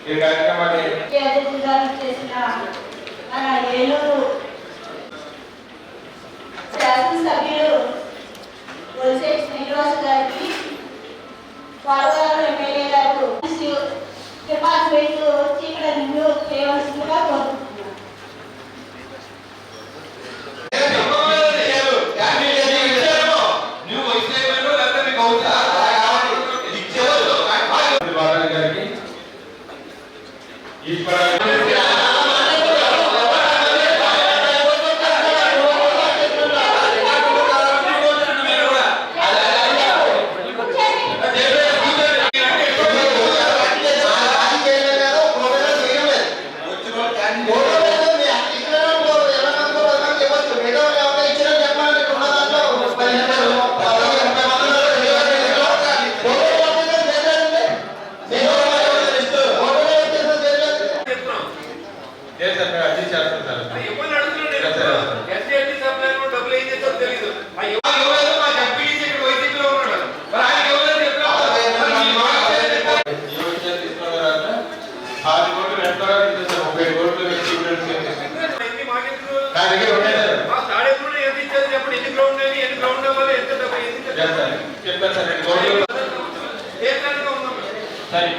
ఈ కార్యక్రమాన్ని చేసిన మన ఏలూరు శాసనసభ్యులు బొలిశెట్టి శ్రీనివాస్ గారికి పాల్గొన్న ఎమ్మెల్యే గారు డిపార్ట్మెంట్ వచ్చి ఇక్కడ రివ్యూ చేయవలసిందిగా కోరుతున్నాను.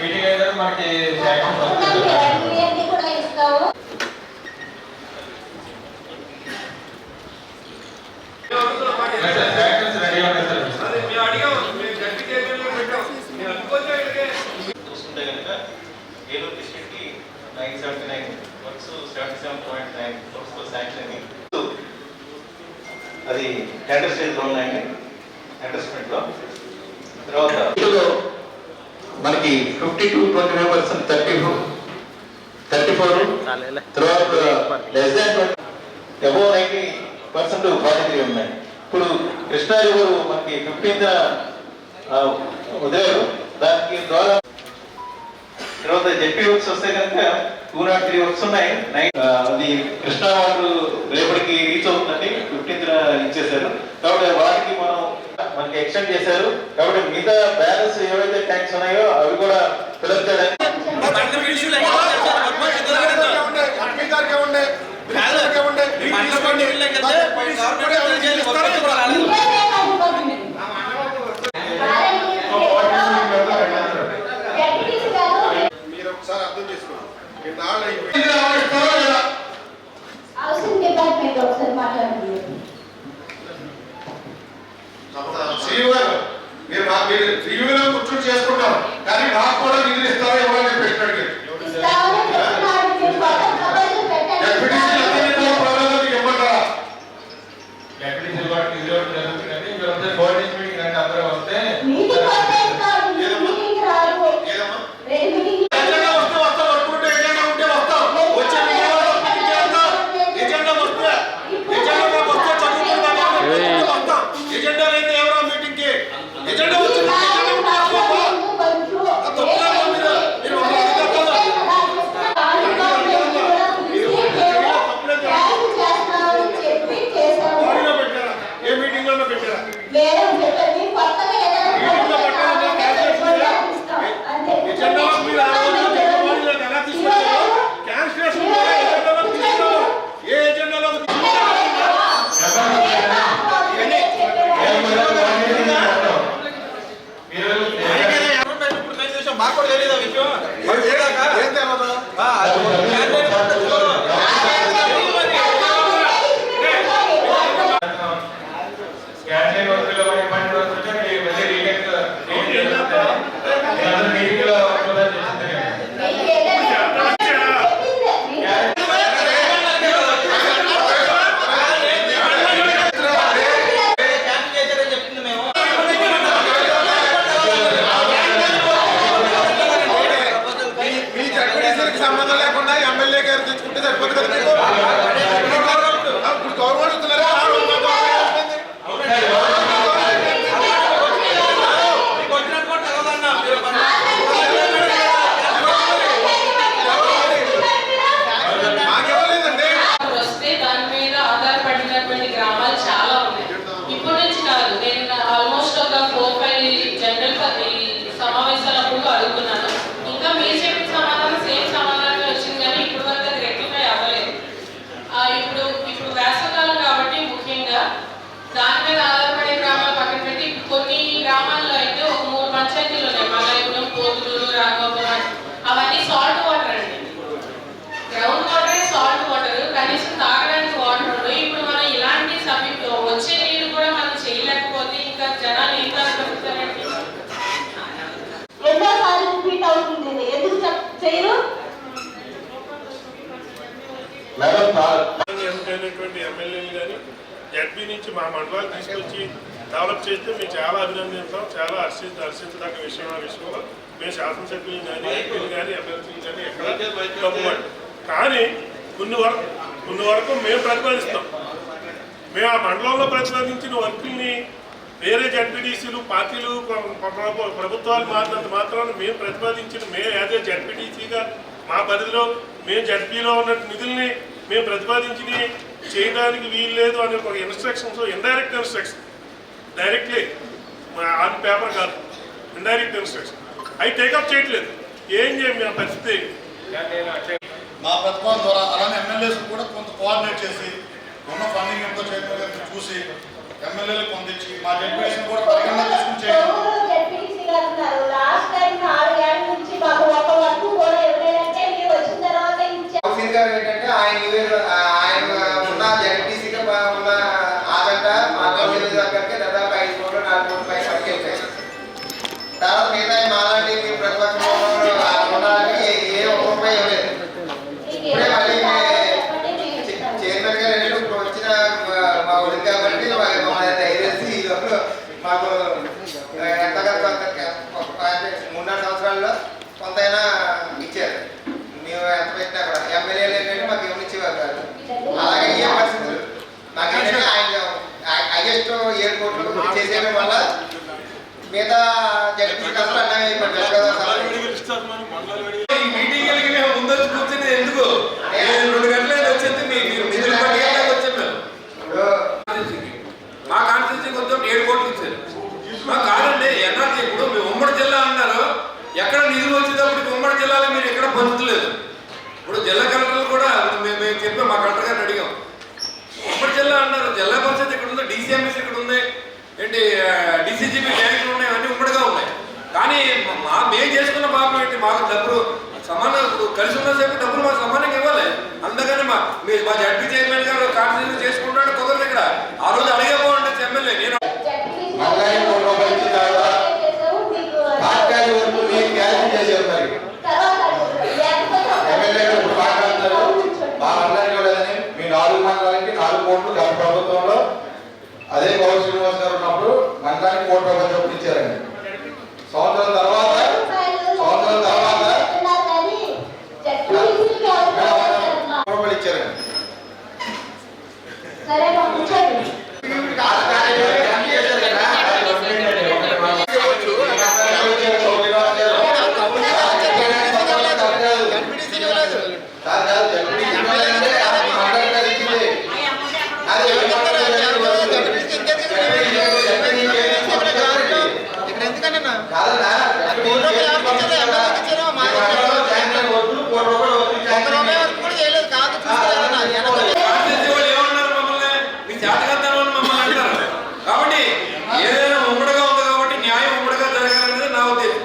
మీటింగ్ అయితే మనకి కూడా ఇస్తాము. చూసుకుంటే కనుక ఏలూరు డిస్ట్రిక్ట్ కి 979 వర్క్స్ 77.9 వర్క్స్ శాంక్షన్ అయింది. అది టెండర్ స్టేజ్ లో ఉన్నాయండి. అడ్జస్ట్మెంట్ లో తర్వాత మనకి 52.25% 34 తర్వాత లెస్ దాన్ అబోవ్ 90% 43 ఉన్నాయి. ఇప్పుడు కృష్ణా రివర్ మనకి 15th ఉదయం దానికి ద్వారా తర్వాత జెపీ వర్క్స్ వస్తే కనుక 203 వర్క్స్ ఉన్నాయి. అది కృష్ణా వాటర్ రేపటికి రీచ్ అవుతుందండి. 15th ఇచ్చేసారు కాబట్టి వాటికి మనకి ఎక్స్టెండ్ చేశారు కాబట్టి మిగతా బ్యాలెన్స్ ఏవైతే ట్యాంక్స్ ఉన్నాయో అవి కూడా ఫిలప్ చేయడానికి మీరు రివ్యూలో కూర్చొని చేసుకుంటాం కానీ నాకు కూడా నిధులు ఇస్తారో ఎవరో చెప్పేసినాడు సంబంధం లేకుండా ఎమ్మెల్యే గారు చేయరు. ఎంపికైనటువంటి ఎమ్మెల్యేలు కానీ జడ్పీ నుంచి మా మండలాలు తీసుకొచ్చి డెవలప్ చేస్తే మేము చాలా అభినందిస్తాం. చాలా హర్షించదగ్గ విషయం. ఆ విషయంలో మేము శాసనసభ్యులు కానీ ఎంపీలు కానీ ఎమ్మెల్సీలు కానీ ఎక్కడ తప్పుబడి కానీ కొన్ని వరకు మేము ప్రతిపాదిస్తాం. మేము ఆ మండలంలో ప్రతిపాదించిన వర్కుల్ని వేరే జడ్పీటీసీలు పార్టీలు ప్రభుత్వాలు మారినంత మాత్రాన మేము ప్రతిపాదించిన మేము యాజ్ ఏ జడ్పీటీసీగా మా పరిధిలో మేము జడ్పీలో ఉన్న నిధుల్ని మేము ప్రతిపాదించి చేయడానికి వీలు లేదు అనే ఒక instructions, indirect instruction, directly on paper కాదు, ఇండైరెక్ట్ ఇన్స్ట్రక్షన్ అవి టేకప్ చేయట్లేదు. ఏం చేయం మా పరిస్థితి? మా ప్రతిపాదన ద్వారా అలానే ఎమ్మెల్యేస్ కూడా కొంత కోఆర్డినేట్ చేసి ఉన్న ఫండింగ్ ఎంతో చేయడం చూసి ఎమ్మెల్యేలు పొందించి మా జడ్పీటీసీని కూడా పరిగణన తీసుకుని చేయాలి. జడ్పీటీసీ గారు ఉన్నారు. లాస్ట్ టైం 4 ఏళ్ల నుంచి మాకు ఒక్క వర్క్ కూడా ఇవ్వలేదంటే మీరు వచ్చిన తర్వాత ఏంటంటే ఆయన ఉన్న జడ్పీసీగా ఉన్న ఆగంట మా నియోజకవర్గానికి దాదాపు 5 కోట్లు 4 కోట్ల పై పట్టుకెళ్తాయి. తర్వాత మిగతా మాలాంటి ప్రతిపక్షంలో ఉండడానికి ఏ ఒక్క రూపాయి ఇవ్వలేదు. ఇప్పుడే మళ్ళీ చైర్మన్ గారు ఇప్పుడు వచ్చిన మా ఊరి కాబట్టి ధైర్యం మాకు ఎంతగా 3-4 సంవత్సరాల్లో కొంతైనా ఇచ్చారు. మేము ఎంత పెట్టినా కూడా ఎమ్మెల్యేలు ఏంటంటే మాకు ఇవ్వనిచ్చేవారు కాదు. అలాగే ఏ పరిస్థితులు మాకేంటంటే ఆయన హైయెస్ట్ 7 కోట్లు చేసేయడం వల్ల మిగతా జడ్పీ కథలు అన్నీ ముందొచ్చి కూర్చుని ఎందుకు 2 గంటలైనా వచ్చేది మీరు నిధులు పట్టుకెళ్ళడానికి వచ్చాం. మేము మా కాన్స్టిట్యూన్సీకి వచ్చాం 7 కోట్లు ఇచ్చారు. మాకు కాదండి ఎన్ఆర్జీ ఇప్పుడు మీ ఉమ్మడి జిల్లా అన్నారు. ఎక్కడ నిధులు వచ్చేటప్పటికి ఉమ్మడి జిల్లాలో మీరు ఎక్కడ పంచుతలేదు. ఇప్పుడు జిల్లా కలెక్టర్లు కూడా మేము చెప్పాం, మా కలెక్టర్ గారిని అడిగాం. ఉమ్మడి జిల్లా అన్నారు, జిల్లా పరిషత్ ఇక్కడ ఉంది, డీసీఎంఎస్ ఇక్కడ ఉంది, ఏంటి డీసీజీబీ బ్యాంకులు ఉన్నాయి, అన్నీ ఉమ్మడిగా ఉన్నాయి. కానీ మేము చేసుకున్న పాపం ఏంటి, మాకు డబ్బులు సమానం ఇప్పుడు కలిసి ఉన్న సేపు డబ్బులు మాకు సమానంగా ఇవ్వాలి. అందుకని మా జడ్పీ చైర్మన్ గారు కాన్స్టిట్యూషన్ చేసుకుంటాడు కుదరదు. ఇక్కడ ఆ రోజు అడిగే బాగుంటుంది ఎమ్మెల్యే. నేను మీ 4 మండలానికి 4 కోట్లు గత ప్రభుత్వంలో అదే గౌరవ శ్రీనివాస్ గారు ఉన్నప్పుడు మండలానికి 1 కోటి రూపాయలు ఇచ్చారండి. సంవత్సరం తర్వాత ఇచ్చారండి. సరే కూర్చోండి. కాబట్టి ఏదైనా ఉమ్మడిగా ఉంది కాబట్టి న్యాయం ఉమ్మడిగా జరగాలనేది నా ఉద్దేశం.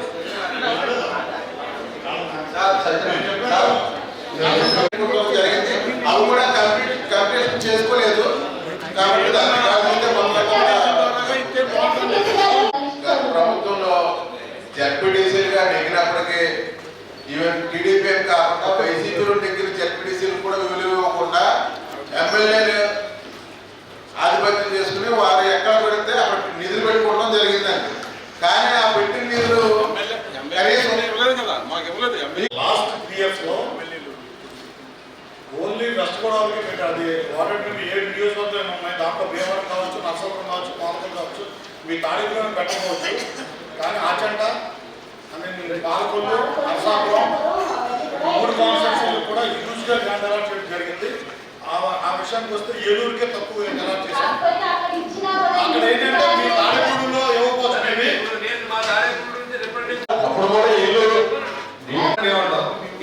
అవి కూడా కంప్లీట్ చేసుకోలేదు కాబట్టి ప్రభుత్వంలో జడ్పీటీసీలుగా నెగ్గినప్పటికీ ఈవెన్ టీడీపీ కాకుండా వైసీపీలో నెగ్గిన జడ్పీటీసీలు కూడా విలువ ఇవ్వకుండా ఎమ్మెల్యేలు ఆధిపత్యం చేసుకుని వారు ఎక్కడ పెడితే అక్కడ నిధులు పెట్టుకోవడం జరిగిందండి. కానీ ఆ పెట్టిన నిధులు లాస్ట్ 3 years లో ఓన్లీ వెస్ట్ గోదావరికి పెట్టాలి. వాటర్ 7 నియోజకవర్గాలు ఉన్నాయి. దాంట్లో భీమవరం కావచ్చు, నర్సాపురం కావచ్చు, పాలకొల్లు కావచ్చు, మీ తాడిపురం పెట్టకపోవచ్చు. కానీ ఆచంట పాలకొల్లు, నర్సాపురం 3 కాన్స్టిట్యూన్సీలు కూడా హ్యూజ్గా గ్రాండ్ అలాట్ చేయడం జరిగింది. ఆ విషయానికి వస్తే ఏలూరుకే తక్కువ అలాట్ చేశారు. అక్కడ ఏంటంటే మీ తాడిపూడిలో ఇవ్వకపోవచ్చు. అప్పుడు కూడా ఏలూరు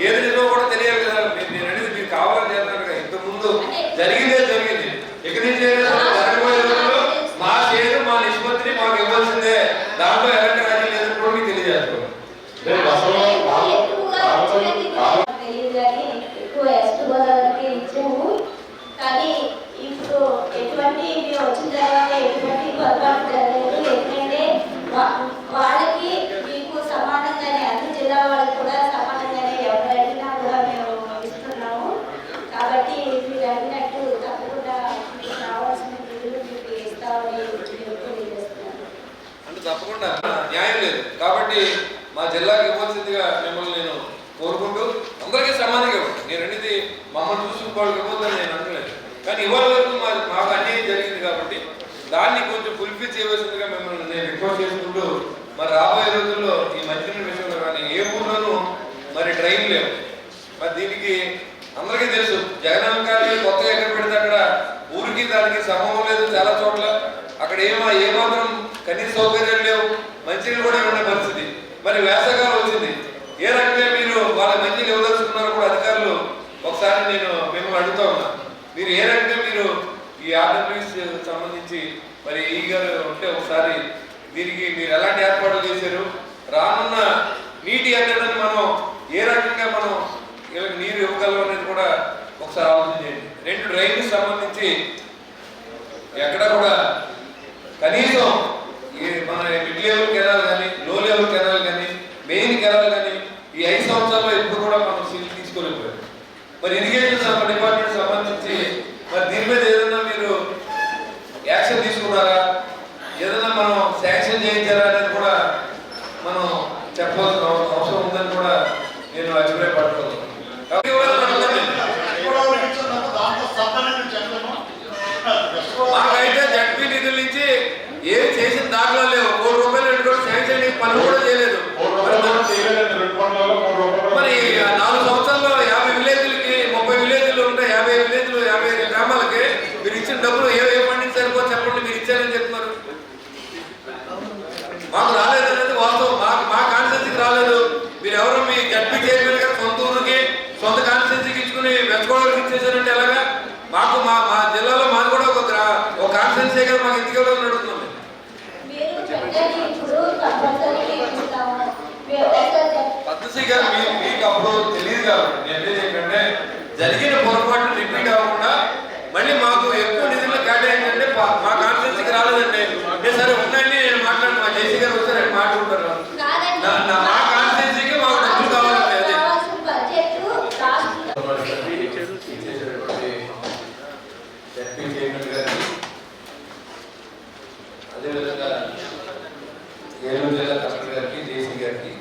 ఏది నిజమో కూడా తెలియాలి కదా. నేను అనేది మీకు కావాలని చేస్తాను కదా. ఇంతకుముందు జరిగిందే జరిగింది. ఇక నుంచి జరగబోయే రోజుల్లో మా షేరు మా నిష్పత్తిని మాకు ఇవ్వాల్సిందే. దాంట్లో ఎలాంటి రాజీ లేదని కూడా మీకు తెలియజేస్తాం. కానీ ఇప్పుడు ఎటువంటి వచ్చిన తర్వాత ఎటువంటి పొరపాటు జరగలేదు. ఎందుకంటే వాళ్ళకి మీకు సమానంగానే అన్ని జిల్లా వాళ్ళకి కూడా సమానంగానే ఎవరైనా తప్పకుండా న్యాయం లేదు. కాబట్టి మా జిల్లాకి ఇవ్వాల్సిందిగా మిమ్మల్ని నేను కోరుకుంటూ అందరికీ సమానంగా ఇవ్వండి. నేను అనేది మమ్మల్ని చూసుకోవడానికి ఇవ్వద్దని నేను అనలేదు, కానీ ఇవాళ వరకు మాకు అన్యాయం జరిగింది కాబట్టి దాన్ని కొంచెం ఫుల్ఫిల్ చేయవలసిందిగా మిమ్మల్ని నేను రిక్వెస్ట్ చేసుకుంటూ, మరి రాబోయే రోజుల్లో ఈ మంచినీళ్ళ విషయంలో కానీ ఏ ఊర్లోనూ మరి ట్రైన్ లేవు. మరి దీనికి అందరికీ తెలుసు, జగనన్న గారి కొత్తగా ఎక్కడ పెడితే అక్కడ ఊరికి దానికి సంబంధం లేదు. చాలా చోట్ల అక్కడ ఏమాత్రం కనీస సౌకర్యాలు లేవు, మంచినీళ్ళు కూడా ఉండే పరిస్థితి. మరి వేసవకాలం వచ్చింది, ఏ రకంగా మీరు వాళ్ళ మంచినీళ్ళు ఇవ్వదలుచుకున్నారో కూడా అధికారులు ఒకసారి నేను మిమ్మల్ని అడుగుతా ఉన్నా. మీరు ఏ రకంగా మీరు ఈ ఆర్డబ్ల్యూస్ సంబంధించి మరి ఈ గారు ఉంటే ఒకసారి దీనికి మీరు ఎలాంటి ఏర్పాట్లు చేశారు, రానున్న నీటి ఎక్కడని మనం ఏ రకంగా మనం నీరు ఇవ్వగలం అనేది కూడా ఒకసారి ఆలోచన చేయండి. 2 డ్రైన్కి సంబంధించి ఎక్కడ కూడా కనీసం మన మిడ్ లెవెల్ కెనాల్ కానీ లో లెవెల్ కెనాల్ కానీ మెయిన్ కెనాల్ కానీ ఈ 5 సంవత్సరాల్లో ఎప్పుడు కూడా మనం సీల్ తీసుకోలేకపోయాం. మరి ఇరిగేషన్ డిపార్ట్మెంట్ సంబంధించి మరి దీని మీద ఏదైనా మీరు యాక్షన్ తీసుకున్నారా, ఏదైనా మనం శాంక్షన్ చేయించారా అనేది కూడా మనం చెప్పాల్సిన అవసరం ఉందని కూడా నేను అభిప్రాయపడుతున్నాను. మాకైతే జడ్పీ నిధుల నుంచి ఏం చేసిన దాఖలా లేవు. ₹1 కూడా శాంక్షన్ పనులు కూడా చేయలేదు. మరి 4 సంవత్సరాల్లో 50 విలేజ్లకి 30 విలేజ్లు ఉంటాయి, 50 విలేజ్లు 50 గ్రామాలకి మీరు ఇచ్చిన డబ్బులు ఏ ఫండింగ్ సరిపో చెప్పండి. మీరు ఇచ్చారని చెప్తున్నారు, మాకు రాలేదు అనేది వాస్తవం. మా కాన్స్టిట్యూన్సీకి రాలేదు. మీరు ఎవరు మీ జడ్పీ చైర్మన్ గారు సొంత ఊరికి సొంత కాన్స్టిట్యూన్సీకి ఇచ్చుకుని వెచ్చుకోవడానికి ఇచ్చేసారంటే ఎలాగా? మాకు మా జిల్లాలో మాది కూడా ఒక కాన్స్టిట్యూన్సీ కదా, మాకు ఎందుకు ఎవరు అడుగుతున్నాం. పద్మశ్రీ గారు మీకు అప్పుడు తెలియదు కాబట్టి నేను ఏంటంటే జరిగిన పొరపాటు రిపీట్ అవ్వకుండా మళ్ళీ మాకు ఎక్కువ నిధులు కేటాయించంటే మా కాన్స్టిట్యూన్సీకి రాలేదండి అంటే సరే ఉన్నాయండి నేను మాట్లాడిన మా జేసీ గారు వస్తే నేను మాట్లాడుతారు. మా కాన్స్టిట్యూన్సీకి మాకు డబ్బులు కావాలండి. అదేవిధంగా ఏలూరు జిల్లా కలెక్టర్ గారికి, జేసీ గారికి,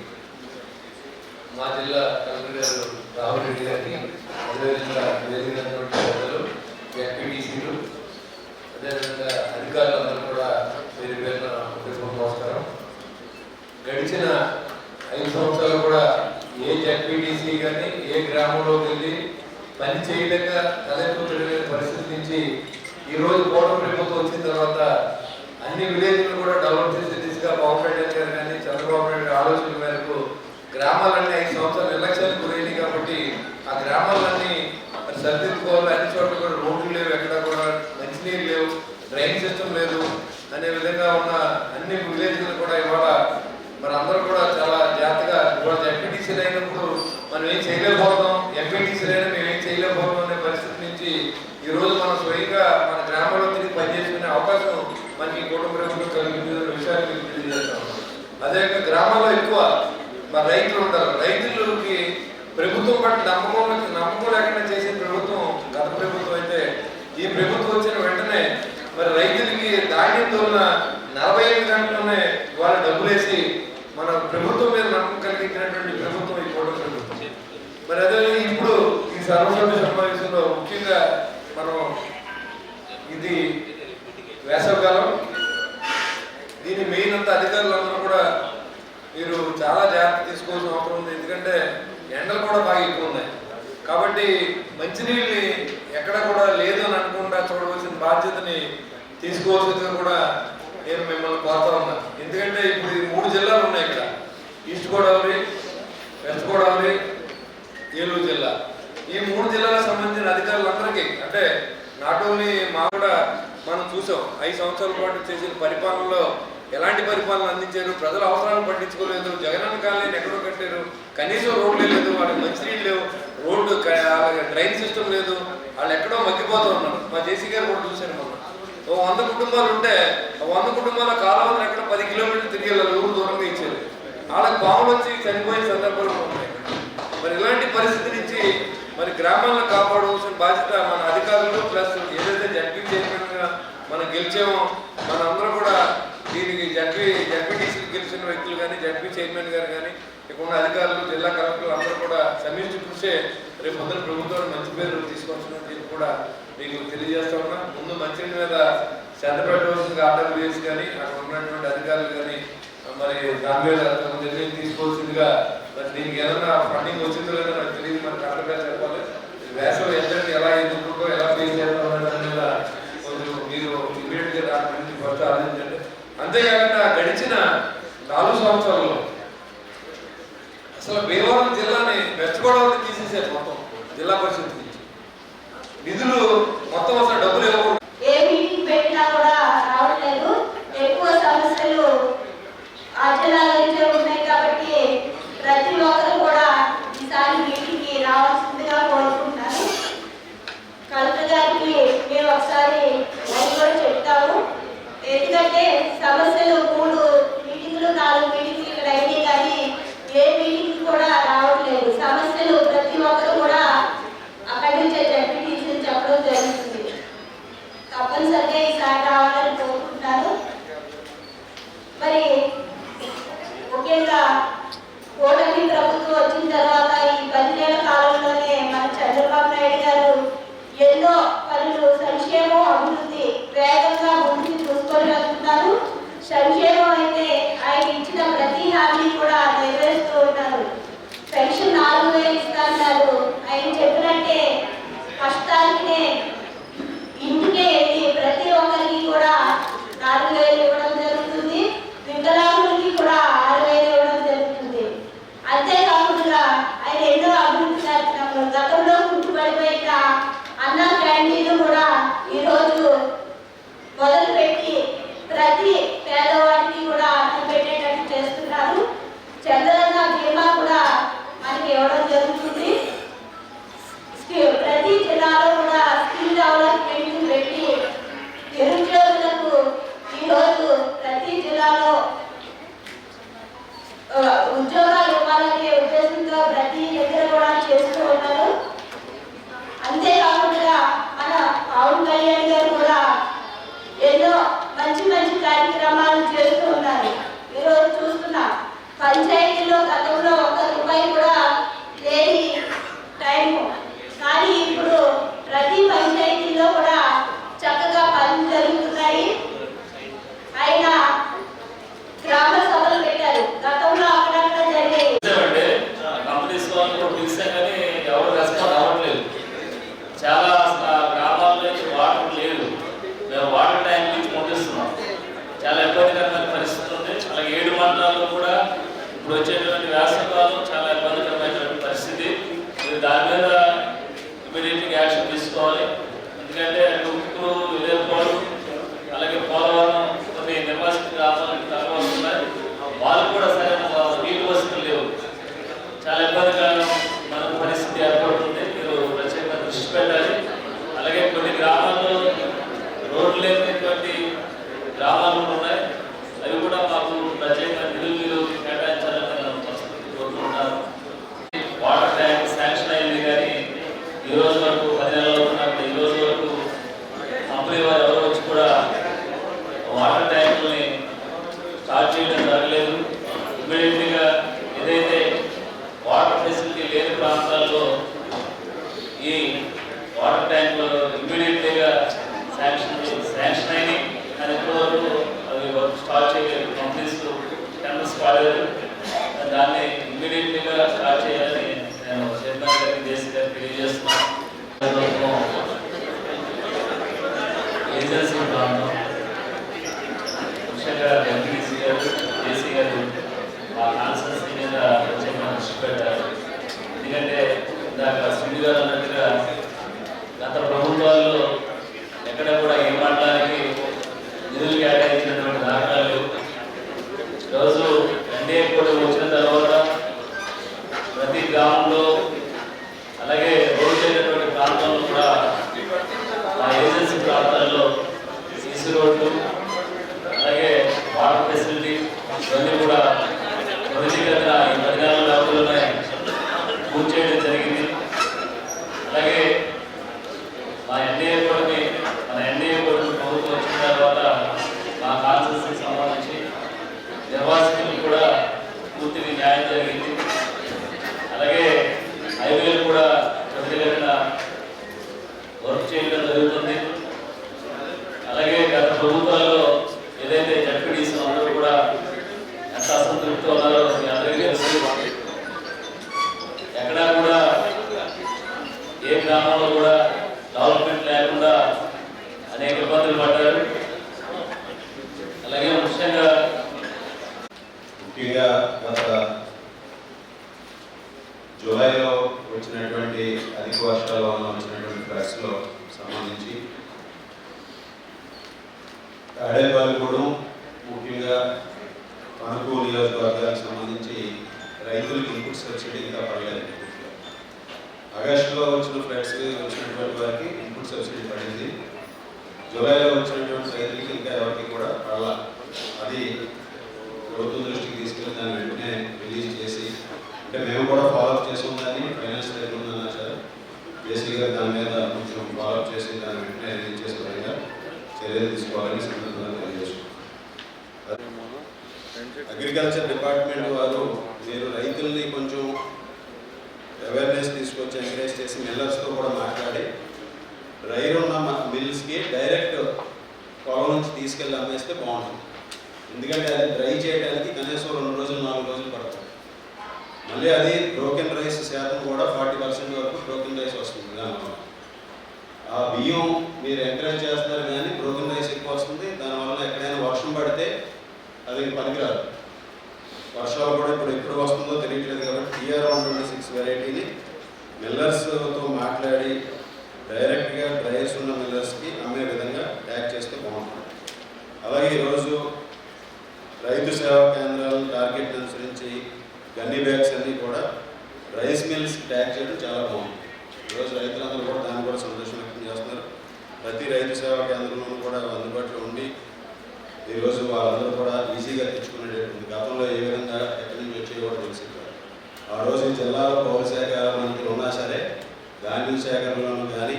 మా జిల్లా కలెక్టర్ గారు రాహుల్ రెడ్డి గారికి, అదేవిధంగా వేదికైనటువంటి పెద్దలు, ఎంపీటీసీలు, అదేవిధంగా అధికారులందరూ కూడా పేరు పేరున నమస్కారం. గడిచిన 5 సంవత్సరాలు కూడా ఏ జడ్పీటీసీ కానీ ఏ గ్రామంలోకి వెళ్ళి పని చేయలేక తలెత్తుకునే పరిస్థితి నుంచి ఈరోజు కూటమి ప్రభుత్వం వచ్చిన తర్వాత అన్ని విలేజ్లు కూడా డెవలప్ చేసే దిశగా పవన్ కళ్యాణ్ గారు కానీ చంద్రబాబు నాయుడు ఆలోచన మేరకు గ్రామాలన్నీ 5 సంవత్సరాలు నిర్లక్ష్యానికి గురైంది కాబట్టి ఆ గ్రామాలన్నీ మరి సరిదిద్దుకోవాలి. అన్ని చోట్ల కూడా రోడ్లు లేవు, ఎక్కడ కూడా మంచినీరు లేవు, డ్రైన్ సిస్టమ్ లేదు అనే విధంగా ఉన్న అన్ని విలేజ్లు కూడా ఇవాళ మరి అందరూ కూడా చాలా జాగ్రత్తగా ఇవాళ ఎంపీటీసీలు అయినప్పుడు మనం ఏం చేయలేకపోతాం, ఎంపీటీసీలు అయినా మేము ఏం చేయలేకపోతాం అనే పరిస్థితి నుంచి ఈరోజు మనం స్వయంగా మన గ్రామంలో తిరిగి పనిచేసుకునే అవకాశం మనకి కుటుంబ ప్రభుత్వం కలిగిన విషయాన్ని మీకు తెలియజేస్తాం. అదేవిధంగా గ్రామాల్లో ఎక్కువ మరి రైతులు ఉంటారు. రైతులకి ప్రభుత్వం పట్ల నమ్మకం లేకుండా చేసే ప్రభుత్వం గత ప్రభుత్వం అయితే, ఈ ప్రభుత్వం వచ్చిన వెంటనే మరి రైతులకి ధాన్యంతో ఉన్న 45 గంటల్లోనే వాళ్ళ డబ్బులు వేసి మన ప్రభుత్వం మీద నమ్మకం కలిగించినటువంటి ప్రభుత్వం ఈ కుటుంబ ప్రభుత్వం. మరి అదే ఇప్పుడు ఈ సర్వసభ్య సమావేశంలో ముఖ్యంగా మనం ఇది వేసవకాలం, దీని మెయిన్ అంతా అధికారులందరూ కూడా మీరు చాలా జాగ్రత్త తీసుకోవాల్సిన అవసరం ఉంది. ఎందుకంటే ఎండలు కూడా బాగా ఎక్కువ ఉన్నాయి కాబట్టి మంచినీళ్ళని ఎక్కడ కూడా లేదు అని అనుకుండా చూడవలసిన బాధ్యతని తీసుకోవాల్సిందిగా కూడా నేను మిమ్మల్ని కోరుతా ఉన్నాను. ఎందుకంటే ఇప్పుడు ఈ 3 జిల్లాలు ఉన్నాయి ఇక్కడ, ఈస్ట్ గోదావరి, వెస్ట్ గోదావరి, ఏలూరు జిల్లా. ఈ 3 జిల్లాలకు సంబంధించిన అధికారులందరికీ అంటే నాట్ ఓన్లీ మా కూడా మనం చూసాం 5 సంవత్సరాల పాటు చేసిన పరిపాలనలో ఎలాంటి పరిపాలన అందించారు, ప్రజల అవసరాలను పట్టించుకోలేదు, జగనన్న కాలనీ ఎక్కడో కట్టారు, కనీసం రోడ్లు లేదు, వాళ్ళకి మంచినీళ్ళు లేవు, రోడ్డు డ్రైన్ సిస్టమ్ లేదు, వాళ్ళు ఎక్కడో మగ్గిపోతూ ఉన్నారు. మా జేసీ గారు కూడా చూశారు. మొన్న 100 కుటుంబాలు ఉంటే 100 కుటుంబాల కాలువలు ఎక్కడ 10 కిలోమీటర్లు తిరిగి ఊరు దూరంగా ఇచ్చారు. వాళ్ళకి పాములు వచ్చి చనిపోయిన సందర్భాలు ఉన్నాయి. మరి ఇలాంటి పరిస్థితి నుంచి మరి గ్రామాలను కాపాడవలసిన బాధ్యత మన అధికారులు ప్లస్ ఏదైతే జడ్పీ చైర్మన్గా మనం గెలిచామో మనందరూ కూడా దీనికి జడ్పీటీసీ జడ్పీ చైర్మన్ గారు కానీ ఇక్కడ ఉన్న అధికారులు జిల్లా కలెక్టర్లు అందరూ కూడా సమిష్టి కృషి రేపు ముందు ప్రభుత్వాన్ని మంచి పేరు తీసుకొచ్చిందని చెప్పి కూడా మీకు తెలియజేస్తా ఉన్నా. ముందు మంచినీటి మీద శ్రద్ధ పెట్టవలసిందిగా ఆర్డబ్ల్యూఎస్ కానీ అక్కడ ఉన్నటువంటి అధికారులు కానీ మరి దాని మీద నిర్ణయం తీసుకోవాల్సిందిగా మరి దీనికి ఏదైనా ఫండింగ్ వచ్చిందో లేదో నాకు తెలియదు, మరి కరెక్ట్గా చెప్పాలి. వేసవి ఎంతని ఎలా ఎదుర్కొంటో ఎలా ఫేస్ చేస్తాం అనే దాని మీద కొంచెం మీరు ఇమీడియట్గా దాని గురించి ఫస్ట్ ఆలోచించండి. అంతేకాకుండా గడిచిన 4 సంవత్సరాల్లో అసలు భీమవరం జిల్లాని వెస్ట్ గోదావరి తీసేసారు మొత్తం జిల్లా పరిషత్ నుంచి. నిధులు మొత్తం అసలు డబ్బులు ఇవ్వకూడదు. ఏ మీటింగ్ పెట్టినా కూడా రావట్లేదు. ఎక్కువ సమస్యలు ఆ జిల్లాలో ఉన్నాయి కాబట్టి ప్రతి ఒక్కరు కూడా ఈసారి మీటింగ్కి రావాల్సిందిగా కోరుకుంటున్నాను. కలెక్టర్ గారికి మేము ఒకసారి అది కూడా చెప్తాము. ఎందుకంటే సమస్యలు 3 మీటింగ్లు 4 మీటింగ్లు ఇక్కడ అయినాయి కానీ ఏ మీటింగ్ కూడా రావట్లేదు. సమస్యలు ప్రతి ఒక్కరు కూడా అక్కడి నుంచే జడ్పీటీసీ చెప్పడం జరుగుతుంది. తప్పనిసరిగా ఈసారి రావాలని కోరుకుంటున్నాను. మరి ముఖ్యంగా కూటమి ప్రభుత్వం వచ్చిన తర్వాత ఈ 10 నెలల కాలంలోనే మన చంద్రబాబు నాయుడు గారు ఎన్నో పనులు సంక్షేమం అభివృద్ధి వేగంగా ముందుకు చూసుకొని వెళ్తున్నారు. సంక్షేమం అయితే ఆయన ఇచ్చిన ప్రతి హామీ కూడా నెరవేరుస్తూ ఉన్నారు. పెన్షన్ 4,000 ఇస్తున్నారు. ఆయన చెప్పినట్టే కష్టానికే ఇంటికే వెళ్ళి ప్రతి ఒక్కరికి కూడా 4,000 ఇవ్వడం జరుగుతుంది. వికలాంగులకి కూడా 6,000 ఇవ్వడం జరుగుతుంది. అంతేకాకుండా ఆయన ఎన్నో అభివృద్ధి కార్యక్రమాలు గతంలో కుంటుపడిపోయిన అన్న క్యాంటీన్లు కూడా ఈరోజు మొదలుపెట్టి ప్రతి పేదవాడికి కూడా అన్నం పెట్టేటట్టు చేస్తున్నారు. చంద్రన్న బీమా కూడా మనకి ఇవ్వడం జరుగుతుంది. ప్రతి జిల్లాలో కూడా స్కిల్ డెవలప్మెంట్ పెట్టి నిరుద్యోగులకు ఈరోజు ప్రతి జిల్లాలో ఉద్యోగాలు ఇవ్వాలనే ఉద్దేశంతో ప్రతి దగ్గర కూడా చేస్తూ ఉన్నారు. అంతేకాకుండా మన పవన్ కళ్యాణ్ గారు కూడా ఎన్నో మంచి మంచి కార్యక్రమాలు చేస్తూ ఉన్నారు. ఈరోజు చూస్తున్నాం పంచాయతీలో గతంలో 1 రూపాయి కూడా లేని టైము, కానీ ఇప్పుడు ప్రతి పంచాయతీలో కూడా చక్కగా పనులు జరుగుతున్నాయి. ఆయన గ్రామ సభలు పెట్టారు. గతంలో అక్కడక్కడ జరిగాయి. కంపెనీస్ వాళ్ళు పిలిస్తే కానీ ఎవరు రెస్పాన్స్ అవ్వట్లేదు. చాలా గ్రామాల్లో వాటర్ లేదు. మేము వాటర్ ట్యాంక్ నుంచి పంపిస్తున్నాం. చాలా ఇబ్బందికరమైన పరిస్థితి ఉంది. అలాగే 7 మండలాల్లో కూడా ఇప్పుడు వచ్చేటువంటి వేసవికాలం చాలా ఇబ్బందికరమైనటువంటి పరిస్థితి. దాని మీద ఇమీడియట్గా యాక్షన్ తీసుకోవాలి. ఎందుకంటే ఉప్పులు విలేపాడు అలాగే పోలవరం కొన్ని నిర్వాసిత గ్రామాలకు తక్కువ వస్తున్నాయి. వాళ్ళు కూడా సరైన నీటి వసతులు లేవు. చాలా ఇబ్బందికరం మనకు పరిస్థితి ఏర్పడుతుంది. మీరు ప్రత్యేకంగా దృష్టి పెట్టాలి. అలాగే కొన్ని గ్రామాల్లో రోడ్లు లేనటువంటి గ్రామాలు ఉన్నాయి. అవి కూడా మాకు ప్రత్యేకంగా నిధులు కేటాయించాలని కోరుకుంటున్నారు. వాటర్ ట్యాంక్ శాంక్షన్ అయింది కానీ ఈ రోజు వరకు 10 నెలలు ఉన్నప్పుడు ఈ రోజు వరకు కంపెనీ వారు ఎవరు వచ్చి కూడా వాటర్ ట్యాంకుల్ని స్టార్ట్ చేయడం జరగలేదు. ఇమ్మీడియట్గా ఏదైతే వాటర్ ఫెసిలిటీ లేని ప్రాంతాల్లో ఈ వాటర్ ట్యాంకులు ఇమ్మీడియట్గా శాంక్షన్ అయినాయి. కానీ ఇప్పటివరకు అది వర్క్ స్టార్ట్ చేయలేదు. కంపెనీస్ టెండర్స్ కాలేదు. దాన్ని ఇమ్మీడియట్గా స్టార్ట్ చేయాలని నేను చైర్మన్ గారికి దేశీ గారికి తెలియజేస్తున్నాను. ఏజెన్సీ ప్రాంతం ముఖ్యంగా ఎంపీసీ గారు దేశీ గారు ఆ కాన్సెన్సీ మీద ప్రత్యేకంగా దృష్టి పెట్టారు. ఎందుకంటే ఇందాక సుడి గారు అన్నట్టుగా గత ప్రభుత్వాల్లో ఎక్కడ కూడా ఏ మండలానికి నిధులు కేటాయించినటువంటి దాఖలాలు లేవు. ఈరోజు ఎన్డీఏ కూడా వచ్చిన తర్వాత ప్రతి గ్రామంలో అలాగే రోడ్డు లేనటువంటి ప్రాంతాల్లో కూడా ఆ ఏజెన్సీ ప్రాంతాల్లో సీసీ రోడ్లు అలాగే వాటర్ ఫెసిలిటీ ఇవన్నీ కూడా త్వరితగతిన ఈ 10 నెలల వ్యవధిలోనే పూర్తి చేయడం జరిగింది. అలాగే మన ఎన్డీఏ ప్రభుత్వం వచ్చిన తర్వాత మా కాన్సెన్సీకి సంబంధించి నిర్వాసితులు కూడా పూర్తిగా న్యాయం జరిగింది. అలాగే హైవేలు కూడా త్వరితగతిన వర్క్ చేయడం జరుగుతుంది. అలాగే గత ప్రభుత్వాల్లో ఏదైతే జడ్పీటీసీ అందరూ కూడా ఎంత అసంతృప్తితో ఉన్నారో మీ అందరికీ తెలుసు. ఎక్కడా కూడా ఏ గ్రామంలో కూడా డెవలప్మెంట్ లేకుండా అనేక ఇబ్బందులు పడ్డారు. అలాగే ముఖ్యంగా గత జూలైలో వచ్చినటువంటి అధిక వర్షాల వల్ల వచ్చినటువంటి ఫ్లడ్స్లో సంబంధించి తాడేపల్లిగూడెం ముఖ్యంగా తణుకు నియోజకవర్గానికి సంబంధించి రైతులకు ఇన్పుట్ సబ్సిడీ ఇంకా పడలేదు. ఆగస్టులో వచ్చిన ఫ్లడ్స్ వచ్చినటువంటి వారికి ఇన్పుట్ సబ్సిడీ పడింది. జూలైలో వచ్చినటువంటి రైతులకి ఇంకా ఎవరికి కూడా పడాల. అది ప్రభుత్వం దృష్టికి తీసుకెళ్ళి దాన్ని వెంటనే రిలీజ్ చేసి, అంటే మేము కూడా ఫాలోఅప్ చేసి ఉందని ఫైనాన్స్ దగ్గర ఉందన్నారు సార్. జేసీ గారు దాని మీద కొంచెం ఫాలోఅప్ చేసి దాన్ని వెంటనే రిలీజ్ చేసే విధంగా చర్యలు తీసుకోవాలని సందర్భంగా తెలియజేస్తున్నాం. అగ్రికల్చర్ డిపార్ట్మెంట్ వారు మీరు రైతుల్ని కొంచెం అవేర్నెస్ తీసుకొచ్చి ఎంకరేజ్ చేసి మిల్లర్స్తో కూడా మాట్లాడి రైరున్న మిల్స్కి డైరెక్ట్ పొలం నుంచి తీసుకెళ్ళి అమ్మేస్తే బాగుంటుంది. ఎందుకంటే అది డ్రై చేయడానికి కనీసం 2 రోజులు 4 రోజులు పడుతుంది. మళ్ళీ అది బ్రోకెన్ రైస్ శాతం కూడా 40% వరకు బ్రోకెన్ రైస్ వస్తుంది. దానివల్ల ఆ బియ్యం మీరు ఎంకరేజ్ చేస్తారు కానీ బ్రోకెన్ రైస్ ఎక్కువ వస్తుంది. దానివల్ల ఎక్కడైనా వర్షం పడితే అది పనికిరాదు. వర్షాలు కూడా ఇప్పుడు ఎప్పుడు వస్తుందో తెలియట్లేదు కాబట్టి TR-126 వెరైటీని మిల్లర్స్తో మాట్లాడి డైరెక్ట్గా డ్రైయర్స్ ఉన్న మిల్లర్స్కి అమ్మే విధంగా ట్యాగ్ చేస్తే బాగుంటుంది. అలాగే ఈరోజు రైతు సేవా కేంద్రాలు టార్గెట్ అనుసరించి గన్నీ బ్యాగ్స్ అన్నీ కూడా రైస్ మిల్స్ ట్యాగ్ చేయడం చాలా బాగుంది. ఈరోజు రైతులందరూ కూడా దాన్ని కూడా సంతోషం వ్యక్తం చేస్తున్నారు. ప్రతి రైతు సేవా కేంద్రంలోనూ కూడా అందుబాటులో ఉండి ఈరోజు వాళ్ళందరూ కూడా ఈజీగా తెచ్చుకునేటటువంటి, గతంలో ఏ విధంగా ఎక్కడి నుంచి వచ్చేవాడు తెలిసి ఆ రోజు జిల్లాలో పౌర శాఖ మంత్రులు ఉన్నా సరే ధాన్యం సేకరణలోనూ కానీ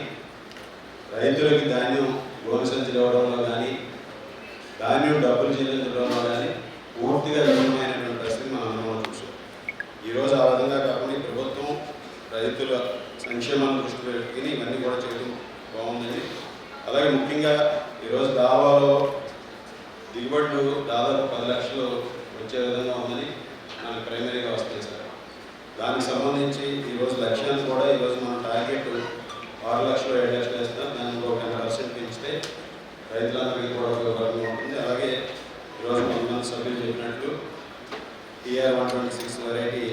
రైతులకి ధాన్యం గోను సంచులు ఇవ్వడంలో కానీ ధాన్యం డబ్బులు చెల్లించడంలో కానీ పూర్తిగా విభిన్నమైనటువంటి పరిస్థితి మనం అందరం చూసాం. ఈరోజు ఆ విధంగా కాకుండా ప్రభుత్వం రైతుల సంక్షేమాన్ని దృష్టిలో పెట్టుకుని ఇవన్నీ కూడా చేయడం బాగుందండి. అలాగే ముఖ్యంగా ఈరోజు దావాలో దిగుబడులు దాదాపు 10 లక్షలు వచ్చే విధంగా ఉందని మనకు ప్రైమరీగా వస్తాయి సార్. దానికి సంబంధించి ఈరోజు లక్ష్యాన్ని కూడా ఈరోజు మన టార్గెట్ 6 లక్షలు 7 లక్షలు వేస్తాం. దాన్ని ఒక 10% పెంచితే రైతులందరికీ కూడా ఉపయోగపరంగా ఉంటుంది. అలాగే ఈరోజు కొంతమంది సభ్యులు చెప్పినట్లు TR-126 వెరైటీ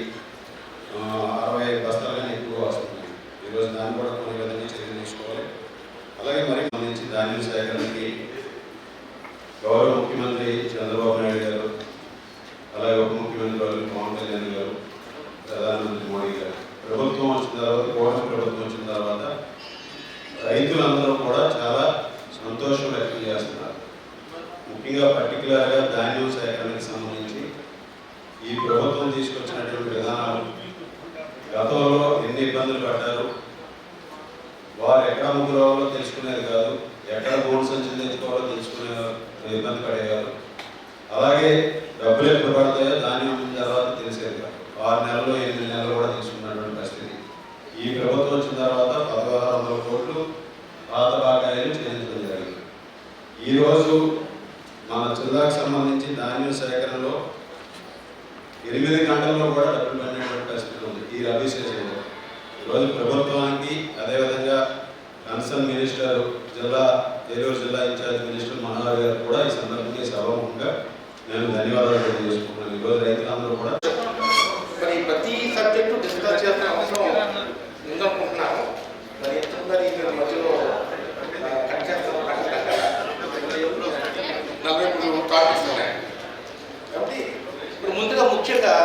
65 బస్తాలు కానీ ఎక్కువ వస్తుంది. ఈరోజు దాన్ని కూడా కొన్ని విధంగా చర్యలు తీసుకోవాలి. అలాగే మరి సంబంధించి ధాన్యం సేకరణకి గౌరవ ముఖ్యమంత్రి చంద్రబాబు నాయుడు గారు, అలాగే ఉప ముఖ్యమంత్రి పవన్ కళ్యాణ్ గారు, ప్రధానమంత్రి మోడీ గారు ప్రభుత్వం వచ్చిన తర్వాత, కూటమి ప్రభుత్వం వచ్చిన తర్వాత రైతులందరూ కూడా చాలా సంతోషం వ్యక్తం చేస్తున్నారు. ముఖ్యంగా పర్టికులర్గా ధాన్యం సేకరణకి సంబంధించి ఈ ప్రభుత్వం తీసుకొచ్చినటువంటి విధానాలు గతంలో ఎన్ని ఇబ్బందులు పడ్డారు, వారు ఎక్కడ అమ్ముకోవాలో తెలుసుకునేది కాదు, ఎక్కడ గోల్డ్ సంచులు తెచ్చుకోవాలో తెలుసుకునే ఇబ్బంది పడేవారు. అలాగే డబ్బులు ఎప్పుడు పడతాయో ధాన్యం అమ్మిన తర్వాత తెలిసేది కాదు. 6 నెలలు 8 నెలలు కూడా తీసుకున్నటువంటి పరిస్థితి. ఈ ప్రభుత్వం వచ్చిన తర్వాత 1600 కోట్లు పాత బకాయిలు చెల్లించడం జరిగింది. ఈరోజు మన జిల్లాకు సంబంధించి ధాన్యం సేకరణలో 8 గంటల్లో కూడా డబ్బులు పడినటువంటి పరిస్థితి ఉంది ఈ రబీ సీజన్లో. ఈరోజు ప్రభుత్వానికి అదేవిధంగా కన్సర్న్ మినిస్టర్ ఏలూరు జిల్లా ఇన్ఛార్జ్ మినిస్టర్ మనోహర్ గారు కూడా ఈ సందర్భంగా సభాముఖంగా నేను ధన్యవాదాలు తెలియజేసుకుంటున్నాను. ఈరోజు రైతులందరూ కూడా మరి ప్రతి సబ్జెక్టు డిస్కస్ చేసిన అవసరం ఉందనుకుంటున్నాను. మరి మరి మధ్యలో కట్ చేస్తాను. 43 టాపిక్స్ ఉన్నాయి కాబట్టి ఇప్పుడు ముందుగా ముఖ్యంగా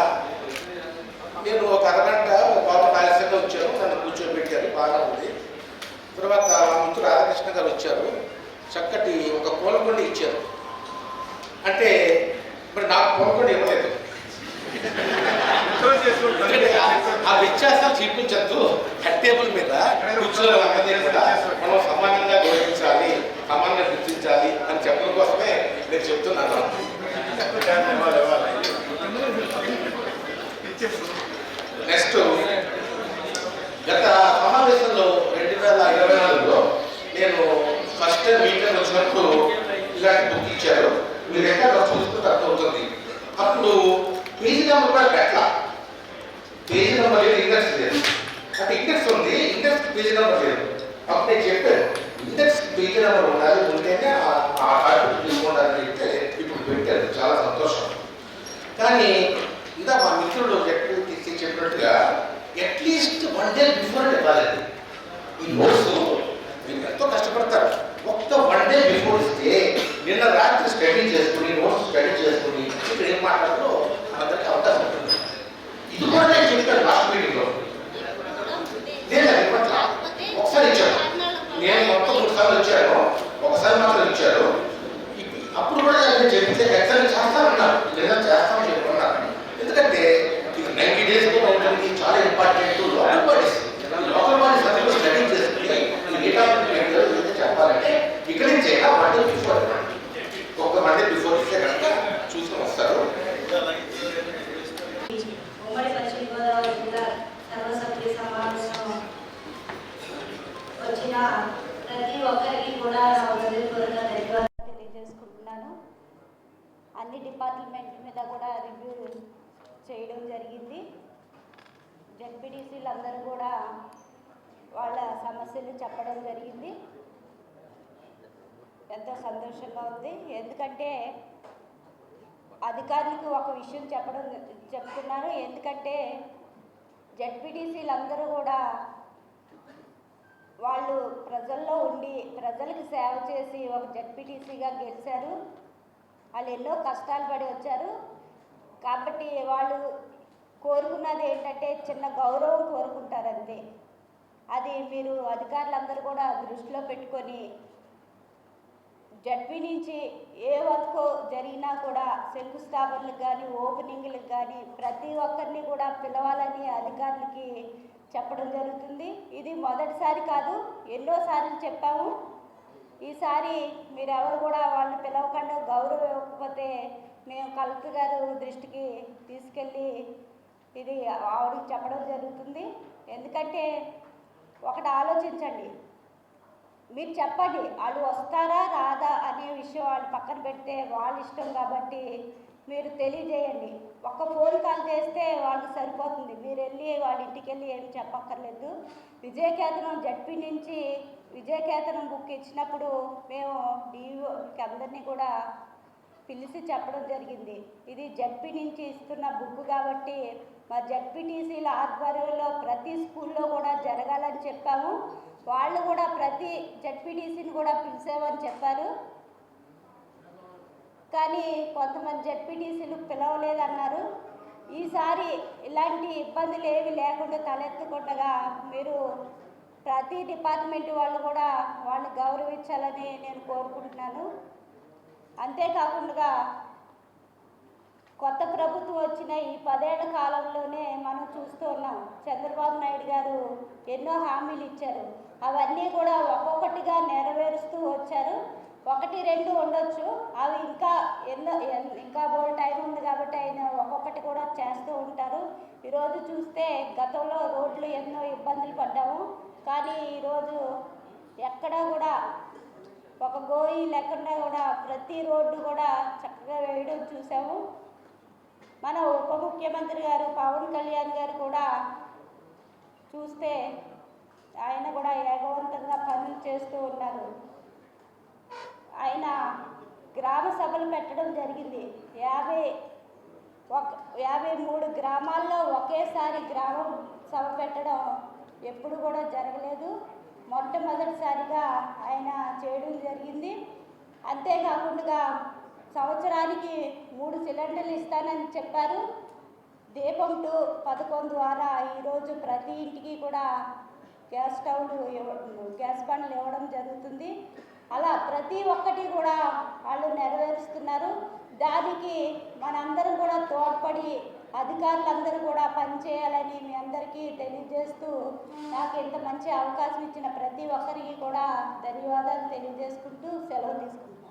నేను ఒక అరగంట బాగా ఆలస్యంగా వచ్చాను. నన్ను కూర్చోబెట్టారు, బాగా ఉంది. తర్వాత ముందు రాధాకృష్ణ గారు వచ్చారు, చక్కటి ఒక పూలకొండ ఇచ్చారు. అంటే మరి నాకు పూలకొండ ఇవ్వలేదు. ఆ వ్యత్యాసాలు చూపించద్దు. హెడ్ టేబుల్ మీద కూర్చోని కూడా మనం సమానంగా గౌరవించాలి, సమానంగా గుర్తించాలి అని చెప్పడం కోసమే నేను చెప్తున్నాను. నెంబర్ లేదు, ఇండెక్స్ లేదు. అంటే ఇండెక్స్ ఉంది, ఇండెక్స్ పేజీ నెంబర్ లేదు. అప్పుడు నేను చెప్పాను ఇండెక్స్ పేజీ నెంబర్ ఉండాలి, ఉంటేనే ఆ కార్డు తీసుకోవడానికి చెప్తే ఇప్పుడు పెట్టారు. చాలా సంతోషం. కానీ ఇంకా మా మిత్రుడు చెప్పినట్టుగా అట్లీస్ట్ 1 day బిఫోర్ ఇవ్వాలండి. ఈ నోట్స్ మీరు ఎంతో కష్టపడతారు, ఒక్క 1 day బిఫోర్ ఇస్తే నిన్న రాత్రి స్టడీ చేసుకుని నోట్స్ స్టడీ చేసుకుని ఇక్కడ ఏం మాట్లాడుతూ అందరికీ అవకాశం ఉంటుంది. ఇది కూడా నేను చెప్పాను లాస్ట్ మీటింగ్లో. నేను ఇప్పట్ల ఒకసారి ఇచ్చాను, నేను మొత్తం 3 సార్లు ఇచ్చాను, ఒకసారి మాత్రం ఇచ్చారు. అప్పుడు కూడా నేను చెప్తే ఎగ్జామ్ చేస్తానన్నారు, లేదా చేస్తామని చెప్పుకున్నాను. ఎందుకంటే ఇది 90 days ఉంటుంది, చాలా ఇంపార్టెంట్. లోకల్ బాడీస్ అందరూ స్టడీ చేసుకుని చెప్పాలంటే ఇక్కడి నుంచి 1 day బిఫోర్, ఒక 1 day బిఫోర్ ఇస్తే కనుక చూసుకొని వస్తారు. ఉమ్మడి పశ్చిమ గోదావరి జిల్లా సర్వసభ్య సమావేశం వచ్చిన ప్రతి ఒక్కరికి కూడా హృదయపూర్వక ధన్యవాదాలు తెలియజేసుకుంటున్నాను. అన్ని డిపార్ట్మెంట్ మీద కూడా రివ్యూ చేయడం జరిగింది. జెడ్పీటీసీలు అందరూ కూడా వాళ్ళ సమస్యలు చెప్పడం జరిగింది. ఎంతో సంతోషంగా ఉంది. ఎందుకంటే అధికారులకు ఒక విషయం చెప్తున్నారు. ఎందుకంటే జెడ్పీటీసీలు అందరూ కూడా వాళ్ళు ప్రజల్లో ఉండి ప్రజలకు సేవ చేసి ఒక జెడ్పీటీసీగా గెలిచారు. వాళ్ళు ఎన్నో కష్టాలు పడి వచ్చారు. కాబట్టి వాళ్ళు కోరుకున్నది ఏంటంటే చిన్న గౌరవం కోరుకుంటారంతే. అది మీరు అధికారులందరూ కూడా దృష్టిలో పెట్టుకొని జడ్పీ నుంచి ఏ వర్క్ జరిగినా కూడా శంకుస్థాపనలకు కానీ ఓపెనింగ్లకు కానీ ప్రతి ఒక్కరిని కూడా పిలవాలని అధికారులకి చెప్పడం జరుగుతుంది. ఇది మొదటిసారి కాదు, ఎన్నోసార్లు చెప్పాము. ఈసారి మీరెవరు కూడా వాళ్ళని పిలవకుండా గౌరవం ఇవ్వకపోతే మేము కలెక్టర్ గారు దృష్టికి తీసుకెళ్ళి ఇది ఆవిడకి చెప్పడం జరుగుతుంది. ఎందుకంటే ఒకటి ఆలోచించండి, మీరు చెప్పండి వాళ్ళు వస్తారా రాదా అనే విషయం వాళ్ళు పక్కన పెడితే వాళ్ళ ఇష్టం. కాబట్టి మీరు తెలియజేయండి. ఒక్క ఫోన్ కాల్ చేస్తే వాళ్ళకి సరిపోతుంది. మీరు వెళ్ళి వాళ్ళ ఇంటికి వెళ్ళి ఏమి చెప్పక్కర్లేదు. విజయకేతనం జడ్పీ నుంచి విజయకేతనం బుక్ ఇచ్చినప్పుడు మేము డిఓకి అందరినీ కూడా పిలిచి చెప్పడం జరిగింది. ఇది జడ్పీ నుంచి ఇస్తున్న బుక్ కాబట్టి మా జడ్పీటీసీల ఆధ్వర్యంలో ప్రతి స్కూల్లో కూడా జరగాలని చెప్పాము. వాళ్ళు కూడా ప్రతి జడ్పీటీసీని కూడా పిలిచామని చెప్పారు. కానీ కొంతమంది జడ్పీటీసీలు పిలవలేదన్నారు. ఈసారి ఇలాంటి ఇబ్బందులు ఏవి లేకుండా తలెత్తకుండా మీరు ప్రతి డిపార్ట్మెంట్ వాళ్ళు కూడా వాళ్ళని గౌరవించాలని నేను కోరుకుంటున్నాను. అంతేకాకుండా కొత్త ప్రభుత్వం వచ్చిన ఈ 10 ఏళ్ల కాలంలోనే మనం చూస్తూ ఉన్నాం. చంద్రబాబు నాయుడు గారు ఎన్నో హామీలు ఇచ్చారు. అవన్నీ కూడా ఒక్కొక్కటిగా నెరవేరుస్తూ వచ్చారు. 1, 2 ఉండొచ్చు, అవి ఇంకా బోల్ టైం ఉంది కాబట్టి ఆయన ఒక్కొక్కటి కూడా చేస్తూ ఉంటారు. ఈరోజు చూస్తే గతంలో రోడ్లు ఎన్నో ఇబ్బందులు పడ్డాము. కానీ ఈరోజు ఎక్కడా కూడా ఒక గోయి లేకుండా కూడా ప్రతి రోడ్డు కూడా చక్కగా వేయడం చూసాము. మన ఉప ముఖ్యమంత్రి గారు పవన్ కళ్యాణ్ గారు కూడా చూస్తే ఆయన కూడా ఏకవంతంగా పనులు చేస్తూ ఉన్నారు. ఆయన గ్రామ సభలు పెట్టడం జరిగింది. 53 గ్రామాల్లో ఒకేసారి గ్రామ సభ పెట్టడం ఎప్పుడు కూడా జరగలేదు. మొట్టమొదటిసారిగా ఆయన చేయడం జరిగింది. అంతేకాకుండా సంవత్సరానికి 3 సిలిండర్లు ఇస్తానని చెప్పారు. దీపం 2 పథకం ద్వారా ఈరోజు ప్రతి ఇంటికి కూడా గ్యాస్ బండ్లు ఇవ్వడం జరుగుతుంది. అలా ప్రతి ఒక్కటి కూడా వాళ్ళు నెరవేరుస్తున్నారు. దానికి మనందరం కూడా తోడ్పడి అధికారులందరూ కూడా పనిచేయాలని మీ అందరికీ తెలియజేస్తూ నాకు ఇంత మంచి అవకాశం ఇచ్చిన ప్రతి ఒక్కరికి కూడా ధన్యవాదాలు తెలియజేసుకుంటూ సెలవు తీసుకుంటున్నాను.